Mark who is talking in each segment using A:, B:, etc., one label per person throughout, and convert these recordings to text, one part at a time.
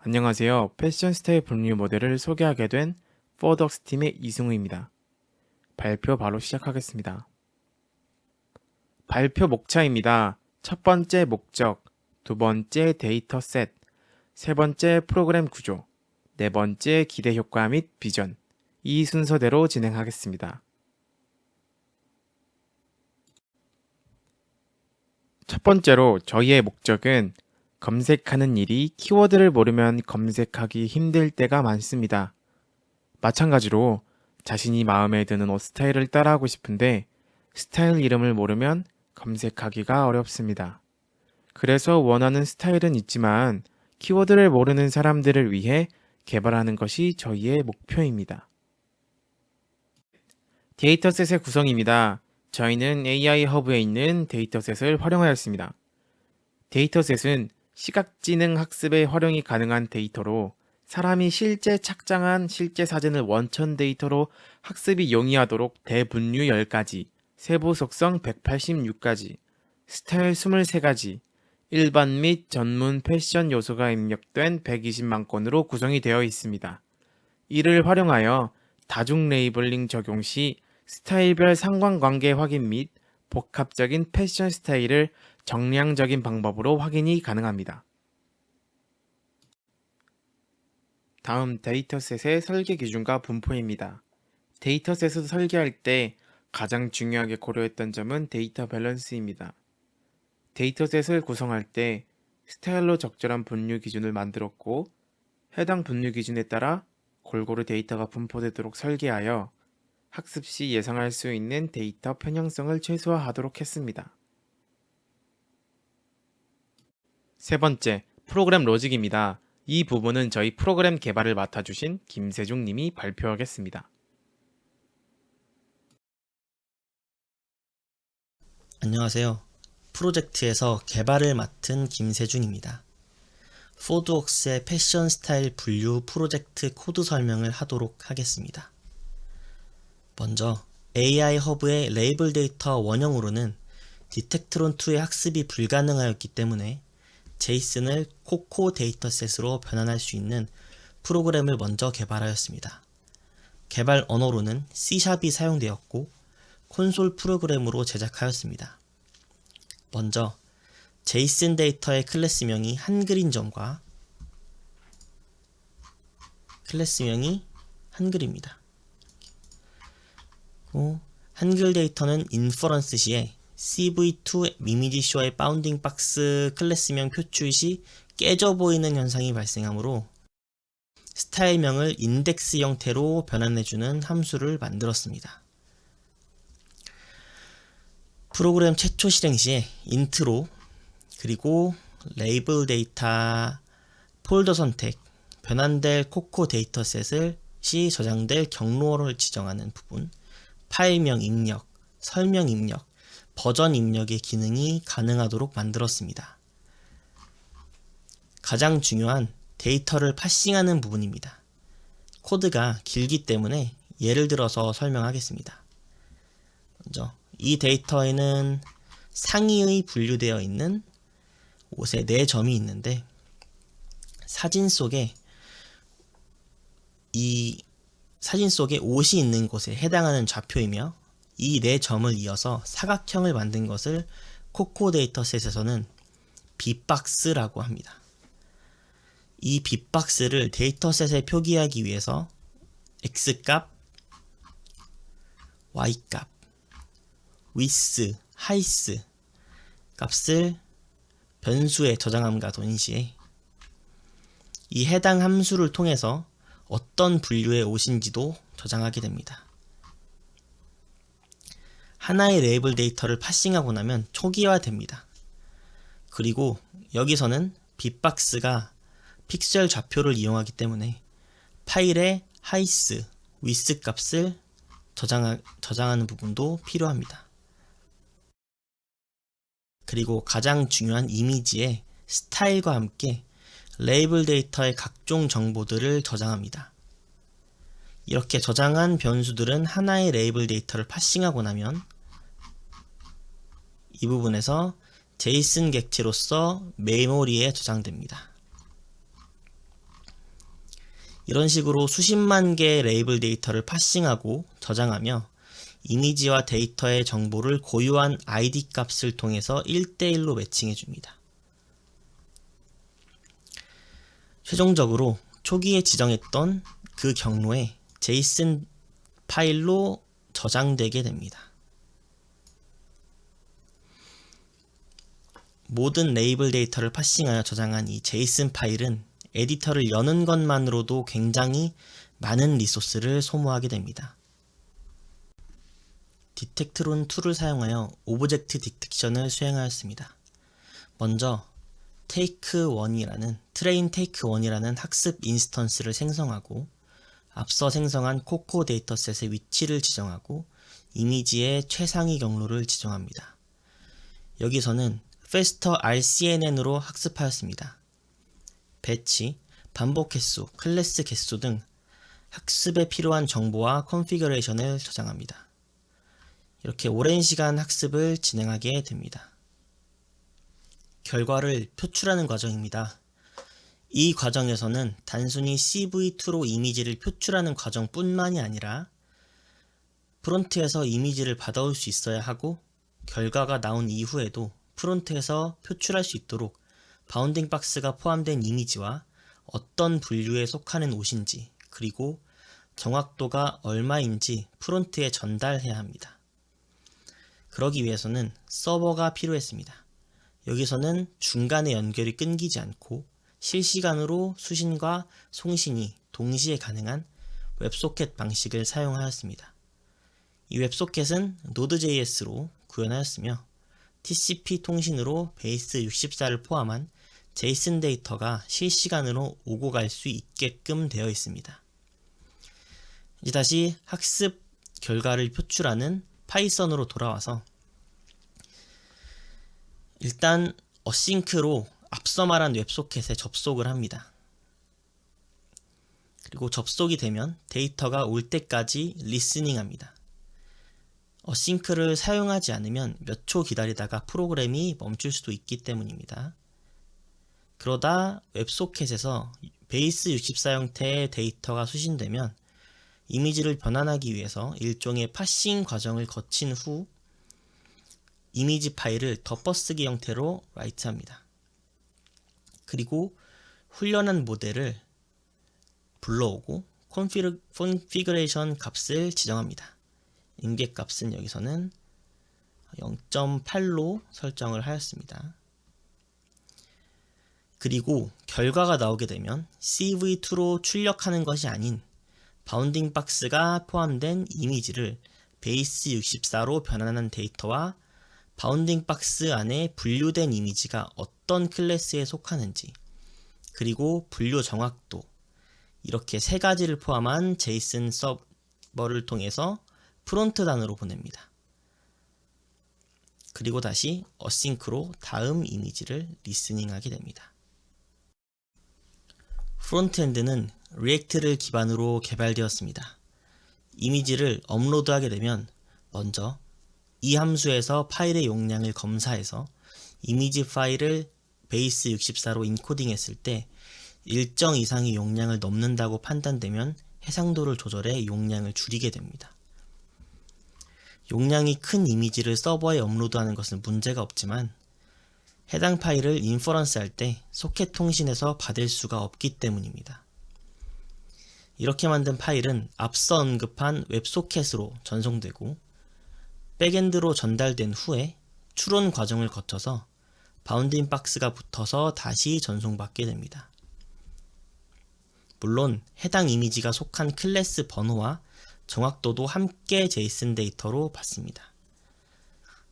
A: 안녕하세요. 패션 스타일 분류 모델을 소개하게 된 포덕스팀의 이승우입니다. 발표 바로 시작하겠습니다. 발표 목차입니다. 첫 번째 목적, 두 번째 데이터 셋, 세 번째 프로그램 구조, 네 번째 기대 효과 및 비전, 이 순서대로 진행하겠습니다. 첫 번째로 저희의 목적은 검색하는 일이 키워드를 모르면 검색하기 힘들 때가 많습니다. 마찬가지로 자신이 마음에 드는 옷 스타일을 따라하고 싶은데 스타일 이름을 모르면 검색하기가 어렵습니다. 그래서 원하는 스타일은 있지만 키워드를 모르는 사람들을 위해 개발하는 것이 저희의 목표입니다. 데이터셋의 구성입니다. 저희는 AI 허브에 있는 데이터셋을 활용하였습니다. 데이터셋은 시각지능 학습에 활용이 가능한 데이터로 사람이 실제 착장한 실제 사진을 원천 데이터로 학습이 용이하도록 대분류 10가지, 세부 속성 186가지, 스타일 23가지, 일반 및 전문 패션 요소가 입력된 120만 건으로 구성이 되어 있습니다. 이를 활용하여 다중 레이블링 적용 시 스타일별 상관관계 확인 및 복합적인 패션 스타일을 정량적인 방법으로 확인이 가능합니다. 다음 데이터셋의 설계 기준과 분포입니다. 데이터셋을 설계할 때 가장 중요하게 고려했던 점은 데이터 밸런스입니다. 데이터셋을 구성할 때 스타일로 적절한 분류 기준을 만들었고 해당 분류 기준에 따라 골고루 데이터가 분포되도록 설계하여 학습 시 예상할 수 있는 데이터 편향성을 최소화하도록 했습니다. 세 번째, 프로그램 로직입니다. 이 부분은 저희 프로그램 개발을 맡아주신 김세중 님이 발표하겠습니다.
B: 안녕하세요. 프로젝트에서 개발을 맡은 김세중입니다. 포드웍스의 패션 스타일 분류 프로젝트 코드 설명을 하도록 하겠습니다. 먼저 AI 허브의 레이블 데이터 원형으로는 디텍트론2의 학습이 불가능하였기 때문에 제이슨을 코코 데이터셋으로 변환할 수 있는 프로그램을 먼저 개발하였습니다. 개발 언어로는 C샵이 사용되었고 콘솔 프로그램으로 제작하였습니다. 먼저 제이슨 데이터의 클래스명이 한글인 점과 클래스명이 한글입니다. 한글 데이터는 인퍼런스 시에 CV2 이미지 쇼의 바운딩 박스 클래스명 표출 시 깨져 보이는 현상이 발생하므로 스타일명을 인덱스 형태로 변환해주는 함수를 만들었습니다. 프로그램 최초 실행 시에 인트로 그리고 레이블 데이터 폴더 선택, 변환될 코코 데이터셋을 시 저장될 경로를 지정하는 부분, 파일명 입력, 설명 입력, 버전 입력의 기능이 가능하도록 만들었습니다. 가장 중요한 데이터를 파싱하는 부분입니다. 코드가 길기 때문에 예를 들어서 설명하겠습니다. 먼저 이 데이터에는 상의의 분류되어 있는 옷에 4점이 있는데 사진 속에 옷이 있는 곳에 해당하는 좌표이며 이 4점을 이어서 사각형을 만든 것을 코코 데이터셋에서는 빅박스라고 합니다. 이 빅박스를 데이터셋에 표기하기 위해서 x값, y값, width, height 값을 변수에 저장함과 동시에 이 해당 함수를 통해서 어떤 분류의 옷인지도 저장하게 됩니다. 하나의 레이블 데이터를 파싱하고 나면 초기화됩니다. 그리고 여기서는 빅박스가 픽셀 좌표를 이용하기 때문에 파일의 height, width 값을 저장하는 부분도 필요합니다. 그리고 가장 중요한 이미지의 스타일과 함께 레이블 데이터의 각종 정보들을 저장합니다. 이렇게 저장한 변수들은 하나의 레이블 데이터를 파싱하고 나면 이 부분에서 제이슨 객체로서 메모리에 저장됩니다. 이런 식으로 수십만 개의 레이블 데이터를 파싱하고 저장하며 이미지와 데이터의 정보를 고유한 ID 값을 통해서 1대1로 매칭해 줍니다. 최종적으로 초기에 지정했던 그 경로에 JSON 파일로 저장되게 됩니다. 모든 레이블 데이터를 파싱하여 저장한 이 JSON 파일은 에디터를 여는 것만으로도 굉장히 많은 리소스를 소모하게 됩니다. 디텍트론 2를 사용하여 오브젝트 디텍션을 수행하였습니다. 먼저 트레인 테이크 1이라는 학습 인스턴스를 생성하고 앞서 생성한 코코 데이터셋의 위치를 지정하고 이미지의 최상위 경로를 지정합니다. 여기서는 faster RCNN으로 학습하였습니다. 배치, 반복 횟수, 클래스 개수 등 학습에 필요한 정보와 컨피그레이션을 저장합니다. 이렇게 오랜 시간 학습을 진행하게 됩니다. 결과를 표출하는 과정입니다. 이 과정에서는 단순히 CV2로 이미지를 표출하는 과정뿐만이 아니라 프론트에서 이미지를 받아올 수 있어야 하고 결과가 나온 이후에도 프론트에서 표출할 수 있도록 바운딩 박스가 포함된 이미지와 어떤 분류에 속하는 옷인지 그리고 정확도가 얼마인지 프론트에 전달해야 합니다. 그러기 위해서는 서버가 필요했습니다. 여기서는 중간에 연결이 끊기지 않고 실시간으로 수신과 송신이 동시에 가능한 웹소켓 방식을 사용하였습니다. 이 웹소켓은 Node.js로 구현하였으며 TCP 통신으로 베이스 64를 포함한 JSON 데이터가 실시간으로 오고 갈 수 있게끔 되어 있습니다. 이제 다시 학습 결과를 표출하는 파이썬으로 돌아와서 일단 어싱크로 앞서 말한 웹소켓에 접속을 합니다. 그리고 접속이 되면 데이터가 올 때까지 리스닝 합니다. 어싱크를 사용하지 않으면 몇 초 기다리다가 프로그램이 멈출 수도 있기 때문입니다. 그러다 웹소켓에서 베이스 64 형태의 데이터가 수신되면 이미지를 변환하기 위해서 일종의 파싱 과정을 거친 후 이미지 파일을 덮어쓰기 형태로 라이트합니다. 그리고 훈련한 모델을 불러오고 컨피그레이션 값을 지정합니다. 임계 값은 여기서는 0.8로 설정을 하였습니다. 그리고 결과가 나오게 되면 CV2로 출력하는 것이 아닌 바운딩 박스가 포함된 이미지를 베이스 64로 변환한 데이터와 바운딩 박스 안에 분류된 이미지가 어떤 클래스에 속하는지 그리고 분류 정확도 이렇게 세 가지를 포함한 JSON 서버를 통해서 프론트단으로 보냅니다. 그리고 다시 어싱크로 다음 이미지를 리스닝하게 됩니다. 프론트엔드는 리액트를 기반으로 개발되었습니다. 이미지를 업로드하게 되면 먼저 이 함수에서 파일의 용량을 검사해서 이미지 파일을 베이스 64로 인코딩했을 때 일정 이상의 용량을 넘는다고 판단되면 해상도를 조절해 용량을 줄이게 됩니다. 용량이 큰 이미지를 서버에 업로드하는 것은 문제가 없지만 해당 파일을 인퍼런스 할 때 소켓 통신에서 받을 수가 없기 때문입니다. 이렇게 만든 파일은 앞서 언급한 웹소켓으로 전송되고 백엔드로 전달된 후에 추론 과정을 거쳐서 바운딩 박스가 붙어서 다시 전송받게 됩니다. 물론 해당 이미지가 속한 클래스 번호와 정확도도 함께 JSON 데이터로 받습니다.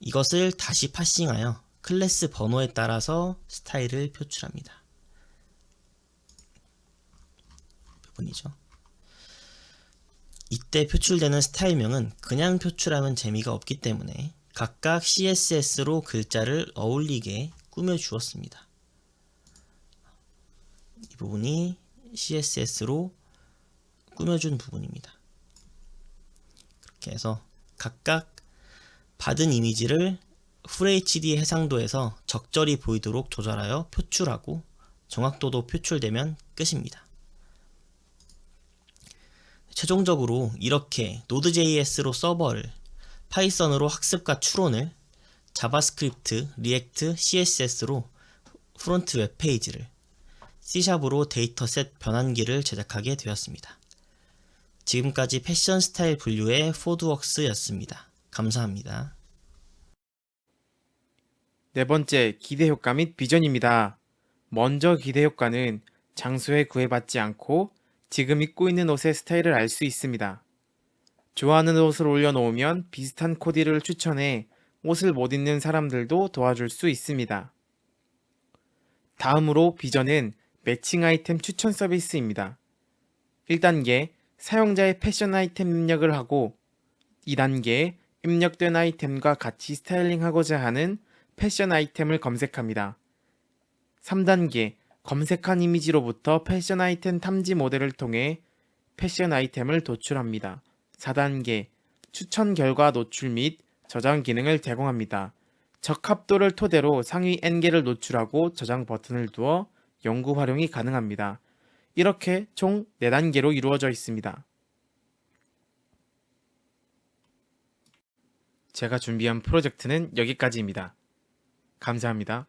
B: 이것을 다시 파싱하여 클래스 번호에 따라서 스타일을 표출합니다. 부분이죠. 이때 표출되는 스타일명은 그냥 표출하면 재미가 없기 때문에 각각 CSS로 글자를 어울리게 꾸며 주었습니다. 이 부분이 CSS로 꾸며준 부분입니다. 그렇게 해서 각각 받은 이미지를 FHD 해상도에서 적절히 보이도록 조절하여 표출하고 정확도도 표출되면 끝입니다. 최종적으로 이렇게 Node.js로 서버를, 파이썬으로 학습과 추론을, 자바스크립트, 리액트, CSS로 프론트 웹페이지를, C샵으로 데이터셋 변환기를 제작하게 되었습니다. 지금까지 패션 스타일 분류의 포드웍스였습니다. 감사합니다.
A: 네 번째, 기대 효과 및 비전입니다. 먼저 기대 효과는 장소에 구애받지 않고 지금 입고 있는 옷의 스타일을 알 수 있습니다. 좋아하는 옷을 올려놓으면 비슷한 코디를 추천해 옷을 못 입는 사람들도 도와줄 수 있습니다. 다음으로 비전은 매칭 아이템 추천 서비스입니다. 1단계, 사용자의 패션 아이템 입력을 하고 2단계, 입력된 아이템과 같이 스타일링하고자 하는 패션 아이템을 검색합니다. 3단계, 검색한 이미지로부터 패션 아이템 탐지 모델을 통해 패션 아이템을 도출합니다. 4단계, 추천 결과 노출 및 저장 기능을 제공합니다. 적합도를 토대로 상위 N개를 노출하고 저장 버튼을 두어 연구 활용이 가능합니다. 이렇게 총 4단계로 이루어져 있습니다. 제가 준비한 프로젝트는 여기까지입니다. 감사합니다.